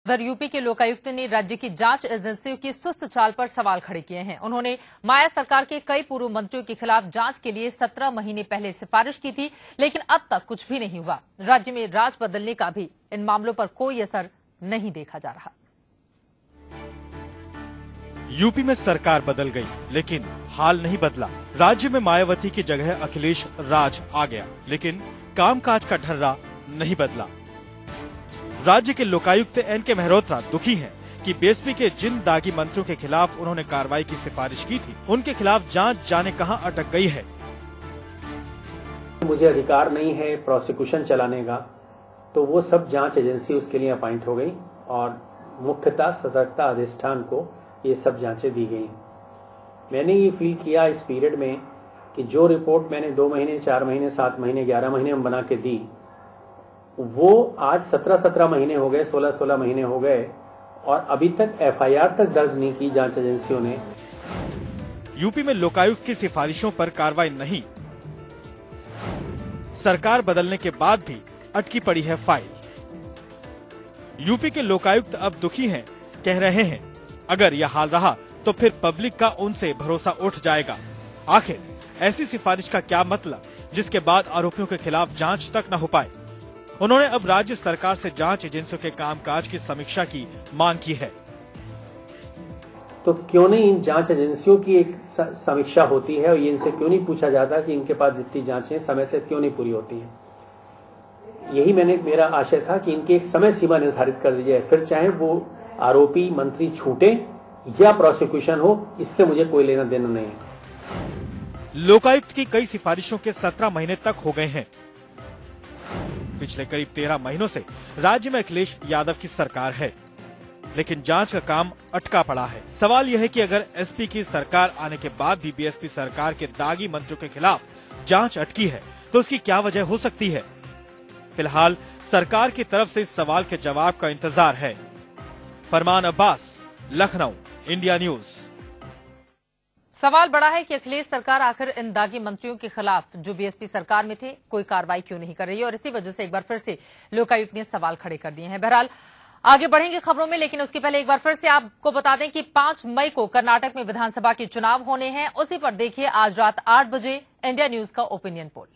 उधर यूपी के लोकायुक्त ने राज्य की जांच एजेंसियों की सुस्त चाल पर सवाल खड़े किए हैं। उन्होंने माया सरकार के कई पूर्व मंत्रियों के खिलाफ जांच के लिए 17 महीने पहले सिफारिश की थी, लेकिन अब तक कुछ भी नहीं हुआ। राज्य में राज बदलने का भी इन मामलों पर कोई असर नहीं देखा जा रहा। यूपी में सरकार बदल गई, लेकिन हाल नहीं बदला। राज्य में मायावती की जगह अखिलेश राज आ गया, लेकिन कामकाज का ढर्रा नहीं बदला। राज्य के लोकायुक्त एन.के. मेहरोत्रा दुखी हैं कि बीएसपी के जिन दागी मंत्रियों के खिलाफ उन्होंने कार्रवाई की सिफारिश की थी, उनके खिलाफ जांच जाने कहां अटक गई है। मुझे अधिकार नहीं है प्रोसिक्यूशन चलाने का, तो वो सब जांच एजेंसी उसके लिए अपॉइंट हो गई और मुख्यतः सतर्कता अधिष्ठान को ये सब जांचें दी गई। मैंने ये फील किया इस पीरियड में कि जो रिपोर्ट मैंने 2 महीने, 4 महीने, 7 महीने, 11 महीने में बना के दी, वो आज 17 महीने हो गए, 16 महीने हो गए और अभी तक एफआईआर तक दर्ज नहीं की जांच एजेंसियों ने। यूपी में लोकायुक्त की सिफारिशों पर कार्रवाई नहीं। सरकार बदलने के बाद भी अटकी पड़ी है फाइल। यूपी के लोकायुक्त अब दुखी हैं, कह रहे हैं अगर यह हाल रहा तो फिर पब्लिक का उनसे भरोसा उठ जाएगा। आखिर ऐसी सिफारिश का क्या मतलब, जिसके बाद आरोपियों के खिलाफ जांच तक न हो पाए। उन्होंने अब राज्य सरकार से जांच एजेंसियों के कामकाज की समीक्षा की मांग की है। तो क्यों नहीं इन जांच एजेंसियों की एक समीक्षा होती है और ये इनसे क्यों नहीं पूछा जाता कि इनके पास जितनी जांचें समय से क्यों नहीं पूरी होती हैं। यही मेरा आशय था कि इनकी एक समय सीमा निर्धारित कर दी जाए, फिर चाहे वो आरोपी मंत्री छूटे या प्रोसिक्यूशन हो, इससे मुझे कोई लेना देना नहीं है। लोकायुक्त की कई सिफारिशों के 17 महीने तक हो गए हैं। पिछले करीब 13 महीनों से राज्य में अखिलेश यादव की सरकार है, लेकिन जांच का काम अटका पड़ा है। सवाल यह है कि अगर एसपी की सरकार आने के बाद भी बीएसपी सरकार के दागी मंत्रियों के खिलाफ जांच अटकी है, तो उसकी क्या वजह हो सकती है। फिलहाल सरकार की तरफ से इस सवाल के जवाब का इंतजार है। फरमान अब्बास, लखनऊ, इंडिया न्यूज। सवाल बड़ा है कि अखिलेश सरकार आखिर इन दागी मंत्रियों के खिलाफ जो बीएसपी सरकार में थे कोई कार्रवाई क्यों नहीं कर रही है, और इसी वजह से एक बार फिर से लोकायुक्त ने सवाल खड़े कर दिए हैं। बहरहाल आगे बढ़ेंगे खबरों में, लेकिन उसके पहले एक बार फिर से आपको बता दें कि 5 मई को कर्नाटक में विधानसभा के चुनाव होने हैं। उसी पर देखिए आज रात 8 बजे इंडिया न्यूज का ओपिनियन पोल।